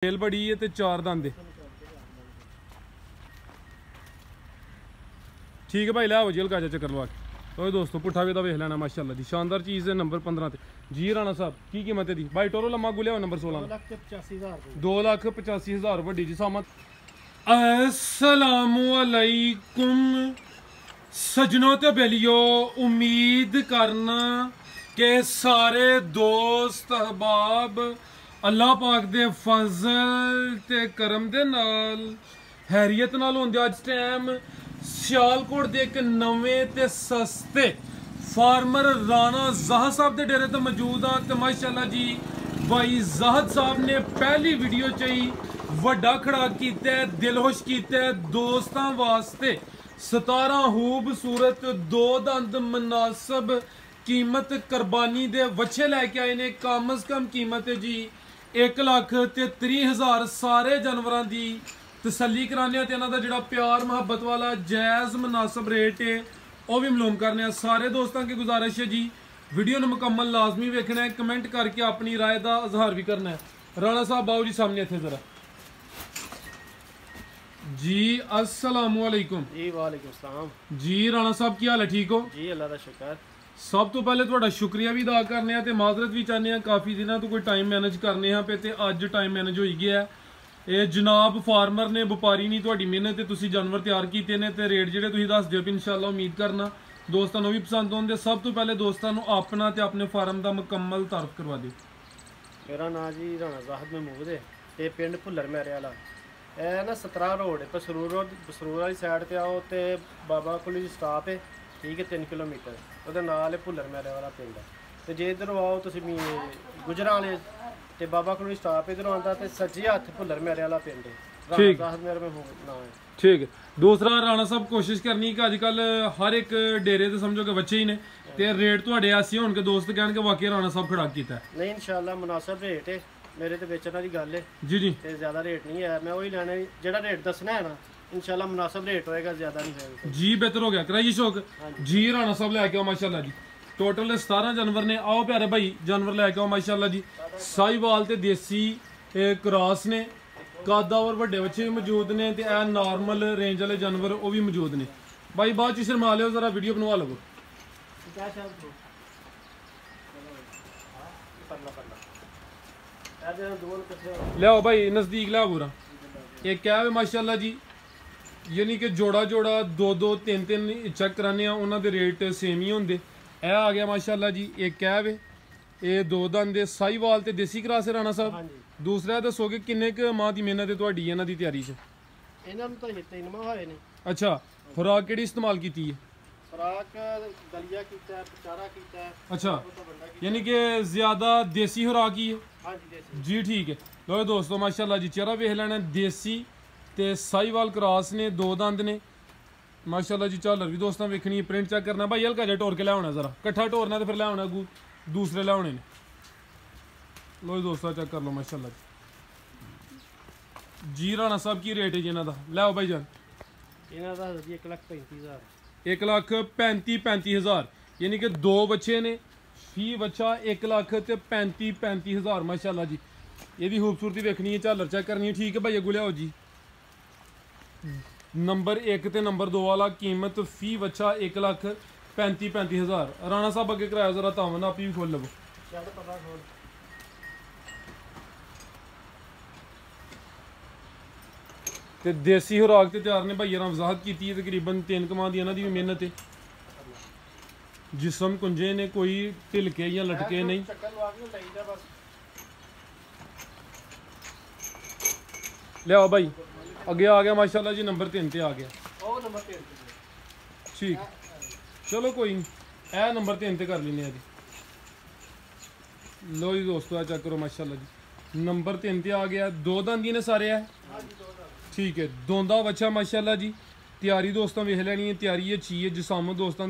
तेल बड़ी है ते चार दंद ठीक है भाई लै आओ जी हल्का जा चक्कर लवा के तो दोस्तों पुट्ठा भी वेख लेना माशाल्लाह दी शानदार चीज़ है। नंबर 15 ते जी राणा साहब की कीमत है दी भाई टोरो लम्मा गुलिया नंबर 16 2,85,000 वड्डी जी सामत। अस्सलामु अलैकुम सजनों ते बेलियो, उम्मीद करना के सारे दोस्त अहबाब अल्लाह पाक दे फजल ते करम दे नाल हैरियत नाल होंदे। अज टाइम सियालकोट दे एक नवें ते सस्ते फार्मर राणा ज़ाहद साहब दे डेरे ते मौजूद हाँ ते माशाल्लाह जी भाई ज़ाहद साहब ने पहली वीडियो च ही वड्डा खड़ा कीता है, दिल खुश कीता है दोस्तां वास्ते। 17 खूबसूरत दो दंद मुनासब कीमत कुर्बानी दे वच्छे लैके आए ने। कम अज कम कीमत है जी 1,30,000 सारे जानवरों की तसल्ली कराने ते इन्हां दा जिहड़ा प्यार मुहब्बत वाला जायज़ मुनासब रेट है वह भी मालूम करने। सारे दोस्तों की गुजारिश है जी वीडियो ने मुकम्मल लाजमी वेखना है, कमेंट करके अपनी राय का इजहार भी करना है। राणा साहब बाबू जी सामने इत्थे जरा जी अस्सलामु अलैकुम जी। वालेकुम सलाम जी। राणा साहब की हाल है, ठीक हो जी? अल्लाह दा शुक्र। सब तो पहले थोड़ा शुक्रिया भी अदा करने ते माजरत भी चाहने काफ़ी दिनों तो कोई टाइम मैनेज करने पे ते अज टाइम मैनेज हो गया है। ये जनाब फार्मर ने व्यापारी नहीं थोड़ी मेहनत तुसी जानवर तैयार किए ने ते रेट जेडे तुसी दस दिओ इंशाल्लाह उम्मीद करना दोस्तों भी पसंद होंगे। सब तो पहले दोस्तों अपना ते अपने फार्म का मुकम्मल तारफ करवा दिओ। मेरा नाम जी राणा ज़ाहद महमूद है ते पिंड भुल्लर मैरे वाला है ना 17 रोड बसरूर रोड बसरूर वाली साइड ते आओ ते बाबा कोली स्टाप है ठीक है 3 किलोमीटर ਉਹਦੇ ਨਾਲ ਭੁੱਲਰ ਮੇਰੇ ਵਾਲਾ ਪਿੰਡ ਤੇ ਜੇ ਇਧਰੋਂ ਆਓ ਤੁਸੀਂ ਗੁਜਰਾਂ ਵਾਲੇ ਤੇ ਬਾਬਾ ਕੋਲ ਸਟਾਪ ਇਧਰੋਂ ਆਂਦਾ ਤੇ ਸੱਜੇ ਹੱਥ ਭੁੱਲਰ ਮੇਰੇ ਵਾਲਾ ਪਿੰਡ ਰਾਣਾ ਸਾਹਿਬ ਮੇਰੇ में नाम है। ठीक है। दूसरा राणा साहब कोशिश करनी कि अजकल हर एक डेरे तो समझो कि बच्चे ही ने ते रेट थोड़े ऐसे होने के दोस्त कहन के वाकई राणा साहब खड़ा किया है। नहीं इंशाल्लाह मुनासिब रेट है मेरे ते बेचने की गल है जी जी ते ज्यादा रेट नहीं है। मैं वही लेना जेड़ा रेट दसना है ना इंशाल्लाह मुनासिब रेट होएगा, ज्यादा नहीं होएगा जी। बेहतर हो गया कराइए शौक जी। राणा साहब लैके आओ माशाल्लाह जी। टोटल 17 जानवर ने। आओ प्यारे भाई जानवर लैके आओ माशाल्लाह जी। साहिवाल ते देसी क्रॉस ने, कादावर वड्डे बच्चे भी मौजूद ने ते ए नॉर्मल रेंज वाले जानवर वो भी मौजूद ने। भाई बाद च शर्मा लियो जरा वीडियो बनवा लो। लियाओ भाई नजदीक लियाओ पूरा। एक क्या है माशाल्लाह जी यानी कि जोड़ा जोड़ा दो दो तीन तीन चेक कराने उन्होंने रेट सेम ही होंगे। यह आ गया माशाल्लाह जी एक कैब है, ये दो दंद साहिवाल ते देसी क्रॉस है राणा साहब। दूसरा दसोगे किन्ने क माह की मेहनत है तुहाडी इन्हां दी तैयारी च? इन्हां नूं तां 3 माह होए ने। अच्छा खुराक किहड़ी इस्तेमाल कीती है? खुराक दलिया कीता है, चारा कीता है। अच्छा यानी कि ज़्यादा देसी खुराक ही है? हाँ जी देसी जी ठीक है। लो दोस्तों माशाल्लाह जी चेहरा वेख लेना देसी ते साहिवाल क्रॉस ने, दो दंद ने माशाल्लाह जी। झालर भी दोस्तों वेखनी है, प्रिंट चेक करना भाई हल्का जा टोर के लिया जरा कट्ठा टोरना तो फिर लिया दूसरे लिया ने। लो दोस्तों चेक कर लो माशाल्लाह जी। राणा साहब की रेट है जी इन्हों का? लियाओ भाई जान इन्हां दा जी 1,35,000 1,35,000 यानी कि दो बच्चे ने फी बच्चा 1,35,000 माशाल्लाह जी। ये खूबसूरती देखनी है, झालर चेक करनी है। ठीक है भाई अगू लियाओ जी। नंबर 1 ते नंबर 2 वाला कीमत फी बच्चा 1,35,000। राणा साहब अगे कराया जरा तावन आप भी खोल लो। ते देसी खुराक ते तैयार ने भाई वजाहत की तकरीबन 3 माह की इन्हों की भी मेहनत है। जिसम कुंजे ने कोई ढिलके या लटके नहीं। लियाओ भाई अगे आ गया माशाल्लाह जी नंबर 3 ते आ गया। ठीक चलो कोई नहीं ए नंबर 3 ते कर लेने जी। लो जी दोस्तों चेक करो माशाल्लाह जी नंबर 3 ते आ गया। दो दंदी ने सारे है ठीक है। दोंदा बच्चा माशाल्लाह जी। तैयारी दोस्तों वेख लैनी है, तैयारी अच्छी है जिसामत दोस्तों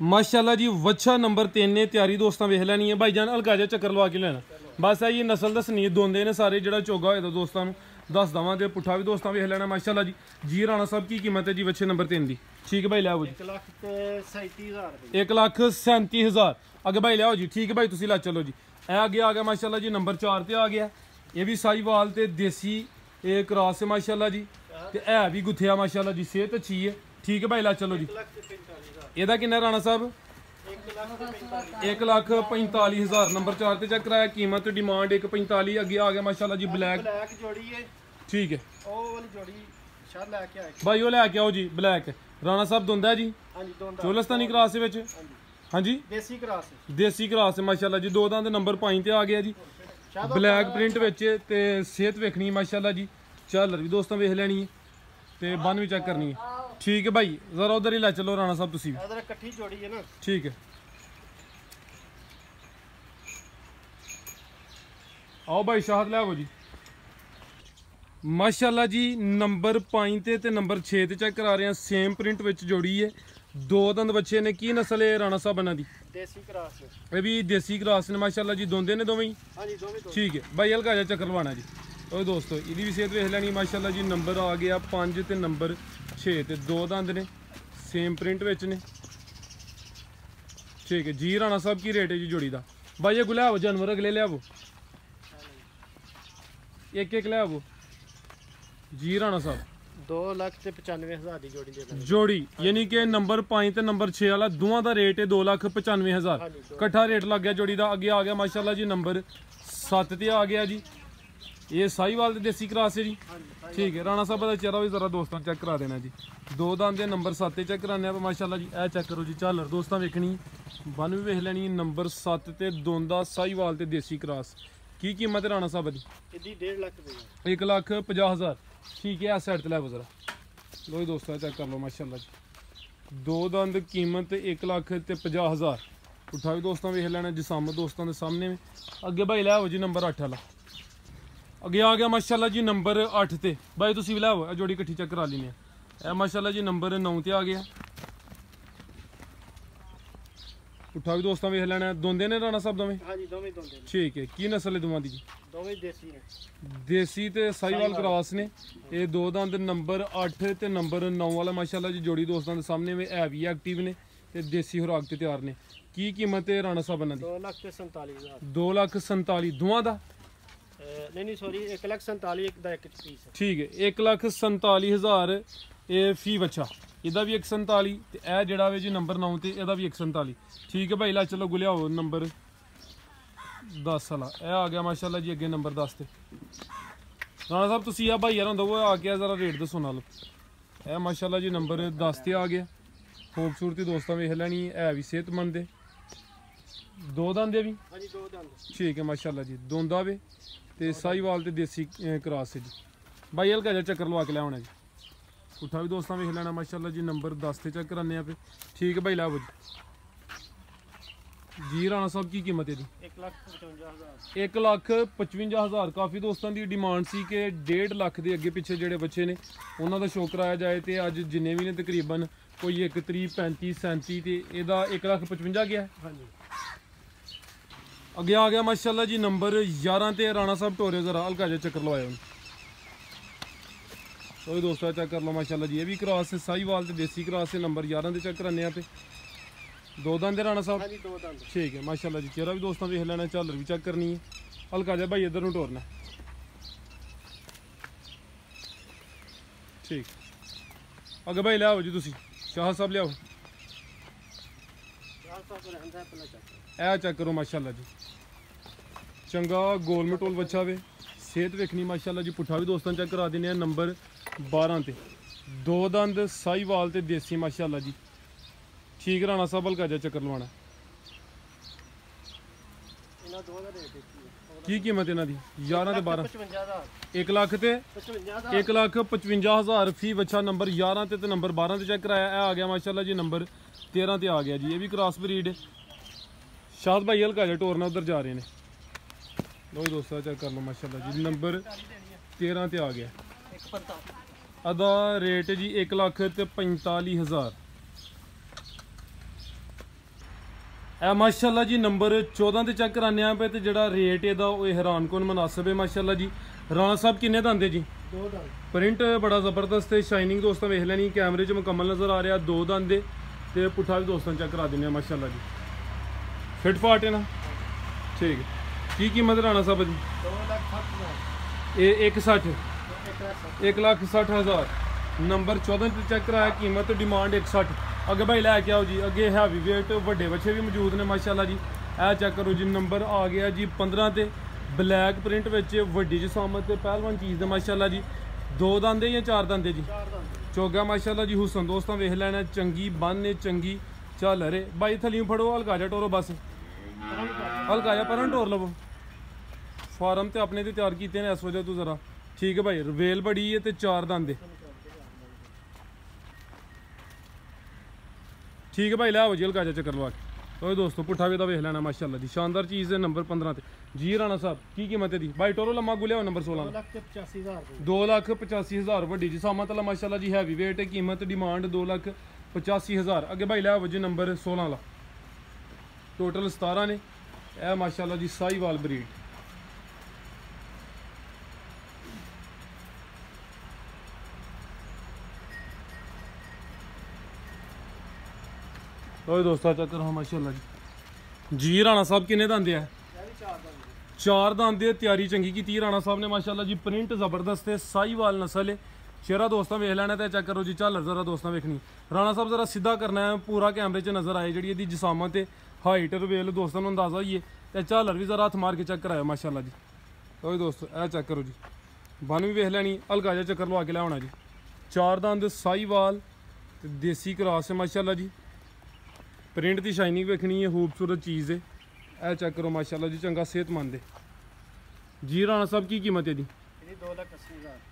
माशाल्लाह जी। वच्छा नंबर 3 ने तैयारी दोस्तों वेख लैनी है। भाई जान हल्का जा चक्कर लवा के लेना बस है। ये नस्ल दसनी दोंदे ने सारे जो चोगा होया दोस्तों दस दवा तो पुट्ठा भी दोस्तों वेख लेना माशाल्लाह जी। जी राणा साहब की कीमत है जी बच्चे नंबर 3 की? ठीक है भाई लियाओ जी 1,37,000 अगे भाई लियाओ जी। ठीक है भाई तुम ला चलो जी। ए अगे आ गया माशाल्लाह जी नंबर 4 ते आ गया। ਇਹ ਵੀ ਸਾਈਵਾਲ ਤੇ ਦੇਸੀ ਇਹ ਕ੍ਰਾਸ ਹੈ ਮਾਸ਼ਾਅੱਲਾ ਜੀ ਤੇ ਹੈ ਵੀ ਗੁੱਥਿਆ ਮਾਸ਼ਾਅੱਲਾ ਜੀ ਸਿਹਤ ਅੱਛੀ ਹੈ ਠੀਕ ਹੈ ਭਾਈ ਲਾ ਚਲੋ ਜੀ 1,45,000 ਇਹਦਾ ਕਿੰਨਾ ਰਾਣਾ ਸਾਹਿਬ 1,45,000 ਨੰਬਰ 4 ਤੇ ਚੈੱਕ ਕਰਾਇਆ कीमत डिमांड 1,45 ਅੱਗੇ ਆ ਗਿਆ ਮਾਸ਼ਾਅੱਲਾ ਜੀ ਬਲੈਕ ਜੋੜੀ ਹੈ ਠੀਕ ਹੈ ਉਹ ਵਾਲੀ ਜੋੜੀ ਸ਼ਾਇਦ ਲੈ ਕੇ ਆਏ ਭਾਈ ਉਹ ਲੈ ਕੇ ਆਓ ਜੀ ਬਲੈਕ ਰਾਣਾ ਸਾਹਿਬ ਦੁੰਦਾ ਜੀ ਹਾਂਜੀ ਦੋਂਦਾ ਚੋਲਸਤਾਨੀ ਕ੍ਰਾਸ ਦੇ ਵਿੱਚ ਹਾਂਜੀ ਦੇਸੀ ਕ੍ਰਾਸ ਦੇਸੀ ਕ੍ਰਾਸ ਹੈ ਮਾਸ਼ਾਅੱਲਾ ਜੀ ਦੋ ਦੰਦ ਨੰਬਰ 5 ਤੇ ਆ ਗਿਆ ਜੀ ਬਲੈਕ ਪ੍ਰਿੰਟ ਵਿੱਚ ਤੇ ਸਿਹਤ ਵੇਖਣੀ ਮਾਸ਼ਾਅੱਲਾ ਜੀ ਝਾਲਰ ਵੀ ਦੋਸਤਾਂ ਵੇਖ ਲੈਣੀ ਹੈ ਤੇ ਬੰਨ ਵੀ ਚੈੱਕ ਕਰਨੀ ਹੈ ਠੀਕ ਹੈ ਭਾਈ ਜ਼ਰਾ ਉਧਰ ਹੀ ਲੈ ਚਲੋ ਰਾਣਾ ਸਾਹਿਬ ਤੁਸੀਂ ਇਧਰ ਇਕੱਠੀ ਜੋੜੀ ਹੈ ਨਾ ਠੀਕ ਹੈ आओ भाई शाहद ले आओ जी माशाल्लाह जी नंबर 5 ते नंबर 6 ते चेक करा रहे हैं सेम प्रिंट विच जोड़ी है दो दंद बच्चे ने की नस्ल है राणा साहब बना दी देसी क्रास ये भी देसी क्रास ने माशाल्लाह जी दोंदे ने दोवें हां जी दोवें ठीक है भाई हल्का जा चक्कर लवाना जी ओए दोस्तों इहदी भी सेहत वेख लैनी माशाल्लाह जी नंबर आ गया 5 ते नंबर 6 ते दो दंद ने सेम प्रिंट विच ने ठीक है जी राणा साहब की रेट है जी जोड़ी दा भाई ये गुलाब जानवर अगले ले आओ एक एक ले आओ जी राणा साहब 2,95,000 ਦੀ ਜੋੜੀ ਦੇ ਦਾਂਗੇ जोड़ी यानी कि नंबर 5 ਤੇ ਨੰਬਰ 6 ਵਾਲਾ ਦੋਵਾਂ ਦਾ ਰੇਟ ਹੈ 2,95,000 ਇਕੱਠਾ ਰੇਟ ਲੱਗ ਗਿਆ ਜੋੜੀ ਦਾ ਅੱਗੇ ਆ ਗਿਆ ਮਾਸ਼ਾਅੱਲਾ ਜੀ ਨੰਬਰ 7 ਤੇ ਆ ਗਿਆ ਜੀ ਇਹ ਸਾਈਵਾਲ ਦੇ ਦੇਸੀ ਕ੍ਰਾਸ ਹੈ ਜੀ ਠੀਕ ਹੈ ਰਾਣਾ ਸਾਹਿਬ ਦਾ ਚਿਹਰਾ ਵੀ ਜ਼ਰਾ ਦੋਸਤਾਂ ਚੈੱਕ ਕਰਾ ਦੇਣਾ ਜੀ ਦੋ ਦੰਦ ਦੇ ਨੰਬਰ 7 ਤੇ ਚੈੱਕ ਕਰਾਣੇ ਆ ਮਾਸ਼ਾਅੱਲਾ ਜੀ ਇਹ ਚੈੱਕ ਕਰੋ ਜੀ ਝਾਲਰ ਦੋਸਤਾਂ ਵੇਖਣੀ ਬੰਨ ਵੀ ਵੇਖ ਲੈਣੀ ਨੰਬਰ 7 ਤੇ ਦੋਂਦਾ ਸਾਈਵਾਲ ਤੇ ਦੇਸੀ ਕ੍ਰਾਸ की कीमत है राणा साहब दी ਇਹਦੀ 1.5 ਲੱਖ ਰੁਪਏ 1,50,000 ठीक है साइड ते लै जरा लो दोस्तों चेक कर लो माशाल्लाह जी दो दंद कीमत 1,50,000 उठा भी दोस्तों वेख लेना जिसामत दोस्तों के सामने में अगे भाई लै आओ जी नंबर 8 वाला अगे आ गया माशाल्लाह जी नंबर 8 ते भाई तुसीं भी लै आओ जोड़ी इकट्ठी चेक करा लैने आ माशाल्लाह जी नंबर 9 ते आ गया उठा भी दोस्तों वेख लेना दोंदे ने राणा साहब दोवें हाँ जी दोवें दोंदे ने ठीक है की नस्ल है दोवां दी जी दोवें देसी ने देसी ते साहिवाल क्रॉस ने ये दो दंद नंबर 8 ते नंबर 9 वाला माशाल्लाह जी जोड़ी दोस्तों के सामने में है भी एक्टिव ने ते देसी खुराक ते तैयार ने की कीमत है राणा साहब बना दी 2,47,000 2,47,000 दोवां दा नहीं सॉरी 1,47,000 एक दा एक पीस ठीक है 1,47,000 ये फी बच्चा ਇਹਦਾ ਵੀ 147 ਤੇ ਇਹ ਜਿਹੜਾ ਵੇ ਜੀ ਨੰਬਰ 9 ਤੇ ਇਹਦਾ ਵੀ 147 ਠੀਕ ਹੈ ਭਾਈ ਲਾ ਚਲੋ ਗੁਲਿਆਓ ਨੰਬਰ 10 ਵਾਲਾ ਇਹ ਆ ਗਿਆ ਮਾਸ਼ਾਅੱਲਾ ਜੀ ਅੱਗੇ ਨੰਬਰ 10 ਤੇ ਰਾਣਾ ਸਾਹਿਬ ਤੁਸੀਂ ਆ ਭਾਈ ਯਾਰ ਹੁੰਦਾ ਉਹ ਆ ਗਿਆ ਜ਼ਰਾ ਰੇਟ ਦੱਸੋ ਨਾਲ ਇਹ ਮਾਸ਼ਾਅੱਲਾ ਜੀ ਨੰਬਰ 10 ਤੇ ਆ ਗਿਆ ਖੂਬਸੂਰਤੀ ਦੋਸਤਾਂ ਵੇਖ ਲੈਣੀ ਹੈ ਵੀ ਸਿਹਤਮੰਦ ਦੇ ਦੋ ਦੰਦ ਦੇ ਵੀ ਹਾਂਜੀ ਦੋ ਦੰਦ ਠੀਕ ਹੈ ਮਾਸ਼ਾਅੱਲਾ ਜੀ ਦੋਂਦਾ ਵੇ ਤੇ ਸਾਈਵਾਲ ਤੇ ਦੇਸੀ ਕ੍ਰਾਸ ਹੈ ਜੀ ਭਾਈ ਹਲਕਾ ਜਿਹਾ ਚੱਕਰ ਲਵਾ ਕੇ ਲਿਆਉਣਾ ਜੀ उठा भी दोस्तों वेख लेना माशाल्लाह जी नंबर 10 से चेक कराने पे ठीक है भाई ला जी जी राणा साहब की कीमत है जी 1,55,000 1,55,000 काफ़ी दोस्तों की डिमांड सी कि 1.5 ਲੱਖ के अगे पिछे जोड़े बच्चे ने उन्होंने शो कराया जाए तो अज जिन्ने भी ने तकरीबन कोई 31 35 37 तो यदा 1,55,000 गया हाँ जी अगे आ गया माशाल्लाह जी नंबर 11 ते राणा साहब टोरे जरा हल्का जिहा चक्कर लवाया तो दोस्तों चेक कर लो माशाल्लाह जी ये भी क्रॉस है साहिवाल ते देसी क्रॉस है नंबर 11 ते चेक कराने पे दो दंद राणा साहब हाँ जी दो दंद ठीक है माशाल्लाह जी चेहरा भी दोस्तों वेख लेना झालर भी चेक करनी है हल्का जा भाई इधर नूं टोरना ठीक अगे भाई लियाओ जी तुसी शाह साहब लियाओ ए चेक करो माशाल्लाह जी चंगा गोल मटोल बच्चा वे सेहत वेखनी माशाल्लाह जी पुट्ठा भी दोस्तों चेक करा देने नंबर 12 ते दो दंद साहिवाल ते देसी माशाल्लाह जी ठीक राणा साहब हल्का जा चक्कर लवाना ਇਹਨਾਂ ਦੋਵਾਂ ਦਾ ਰੇਟ की कीमत इन्हां दी 11 ते 12 55,000 1 ਲੱਖ ਤੇ 55,000 1,55,000 फी बच्चा नंबर 11 ते नंबर 12 ते चेक कराया आ गया माशाल्लाह जी नंबर 13 ते आ गया जी ये भी क्रॉस ब्रीड शाद भाई हल्का जा टोरना उधर जा रहे हैं लो दोस्तों चेक कर लो माशाल्लाह जी नंबर 13 ते आ गया अदा रेट जी 1,45,000 ए माशाल्लाह जी नंबर 14 ते चेक कराने पे तो जड़ा रेट है हैरान कौन मुनासिब है माशाल्लाह जी राणा साहब किन्ने दंद जी दो दंद प्रिंट बड़ा ज़बरदस्त है शाइनिंग दोस्तों वेख लैनी कैमरे च मुकम्मल नज़र आ रहा दो दंद ते पुट्ठा भी दोस्तों चेक करा देने माशाल्लाह जी फिट फाट है ना ठीक है की कीमत राणा साहब जी ਇਹ 160 1,60,000 ਨੰਬਰ 14 ਤੇ ਚੈੱਕ ਕਰਾਇਆ, कीमत डिमांड 160। ਅੱਗੇ ਭਾਈ ਲੈ ਕੇ ਆਓ ਜੀ। ਅੱਗੇ ਹੈਵੀ ਵੇਟ ਵੱਡੇ ਬੱਚੇ ਵੀ ਮੌਜੂਦ ਨੇ ਮਾਸ਼ਾਅੱਲਾ ਜੀ। ਇਹ ਚੈੱਕ ਕਰੋ ਜੀ, ਨੰਬਰ ਆ ਗਿਆ ਜੀ 15 ਤੇ, ਬਲੈਕ ਪ੍ਰਿੰਟ ਵਿੱਚ ਵੱਡੀ ਜਸਾਮਤ ਤੇ ਪਹਿਲਵਾਨ ਚੀਜ਼ ਦੇ ਮਾਸ਼ਾਅੱਲਾ ਜੀ। 2 ਦੰਦ ਜਾਂ 4 ਦੰਦ ਜੀ? ਚੋਗਾ ਮਾਸ਼ਾਅੱਲਾ ਜੀ। ਹੁਸਨ ਦੋਸਤਾਂ ਵੇਖ ਲੈਣਾ, ਚੰਗੀ ਬੰਨ ਚੰਗੀ ਝਾਲਰ ਹੈ ਭਾਈ। ਥਲੀਓਂ ਫੜੋ, ਹਲਕਾ ਜਾ ਟੋਰੋ, ਬਸ ਹਲਕਾ ਜਾ ਪਰਾਂ ਟੋਰ ਲਵੋ। ਫਾਰਮ ਤੇ ਆਪਣੇ ਤੇ ਤਿਆਰ ਕੀਤੇ ਨੇ ਇਸ ਵਜ੍ਹਾ ਤੋਂ ਜ਼ਰਾ ਠੀਕ ਹੈ ਭਾਈ। ਰਵੇਲ ਬੜੀ ਹੈ ਤੇ 4 ਦੰਦ ਹੈ ਠੀਕ ਹੈ ਭਾਈ। ਲੈ ਆਓ ਜੀ, ਹਲਕਾ ਜਾ ਚੱਕਰ ਲਵਾ ਕੇ। तो दोस्तों पुट्ठा भी वेख लेना माशाल्लाह दी शानदार चीज़ है। नंबर 15 ते जी राणा साहब की कीमत है दी भाई? टोरो लम्मा गुलिया नंबर 16 2,85,000 वड्डी जी सामत अल्लाह माशाल्लाह जी। हैवी वेट है, कीमत डिमांड 2,85,000। अगे भाई लै जी नंबर 16 ला, टोटल 17 ने। यह माशाल्लाह जी साहीवाल ब्रीड। तो दोस्तों चक्कर हाँ माशाल्लाह जी राणा साहब किन्ने दंदे है? 4 दंद। तैयारी चंगी की राणा साहब ने माशाल्लाह जी। प्रिंट जबरदस्त है, साहीवाल नस्ल है। चेहरा दोस्तों वेख लेना तो चेक करो जी। झालर जरा दोस्तों वेखनी। राणा साहब जरा सीधा करना है, पूरा कैमरे च नजर आए जी। जसामत है, हाइट रवेल दोस्तों अंदाजा ही है। तो झालर भी जरा हथ मार के चेक कराया माशाल्लाह जी। तो दोस्तों यह चेक करो जी, बन भी वेख लैनी। हल्का जा चक्कर लवा के लिया जी। 4 दंद साहीवाल देसी क्रॉस है माशाल्लाह जी। प्रिंट की शाइनिंग वेखनी है, खूबसूरत चीज़ है। यह चेक करो माशाल्लाह जी, चंगा सेहतमंद है जी। राणा साहब की कीमत है जी?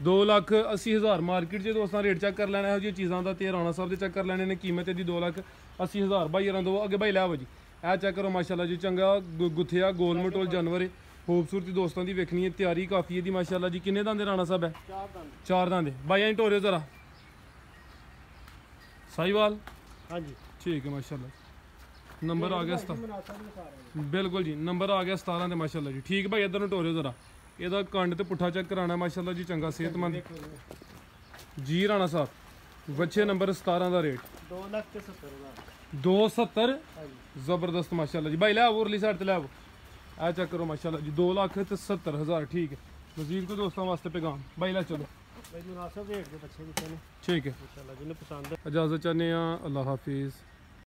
2,80,000 मार्केट से दोस्तों रेट चेक कर लेना है चीज़ों का। तो राणा साहब के चेक कर लेने ने, कीमत है जी 2,80,000 भाई यार दो। अगे भाई लै जी, यह चेक करो माशाल्लाह जी, चंगा गुत्थिया गोल मटोल जानवर है। खूबसूरती दोस्तों की वेखनी है, तैयारी काफ़ी है दी माशाल्लाह जी। किन्ने दंद राणा साहब है? 4 दंद। भाई अं टोरे जरा साहीवाल। हाँ जी ठीक है माशाल्लाह। नंबर आ गया 17 बिल्कुल जी। नंबर आ गया 17 माशाल्लाह जी। ठीक भाई इधर टोरियो जरा, ਇਹਦਾ ਕੰਡ ਤੇ ਪੁੱਠਾ ਚੈੱਕ ਕਰਾਣਾ ਮਾਸ਼ਾਅੱਲਾ ਜੀ। ਚੰਗਾ ਸਿਹਤਮੰਦ ਜੀ ਰਾਣਾ ਸਾਹਿਬ। ਬੱਚੇ ਨੰਬਰ 17 ਦਾ ਰੇਟ 2,70,000 270। ਜ਼ਬਰਦਸਤ ਮਾਸ਼ਾਅੱਲਾ ਜੀ। ਭਾਈ ਲੈ ਆਓ ਉਰਲੀ ਸਾਈਡ ਤੇ ਲੈ ਆਓ। ਆ ਚੈੱਕ ਕਰੋ ਮਾਸ਼ਾਅੱਲਾ ਜੀ 2,70,000 ठीक है। मजीद को दोस्तों वास्ते पैगाम भाई ला चलो भाई मुनासिब रेट के बच्चे दिखे ने ठीक है माशाल्लाह जिन्हें पसंद है। इजाजत चाहते हैं। अल्लाह हाफिज़।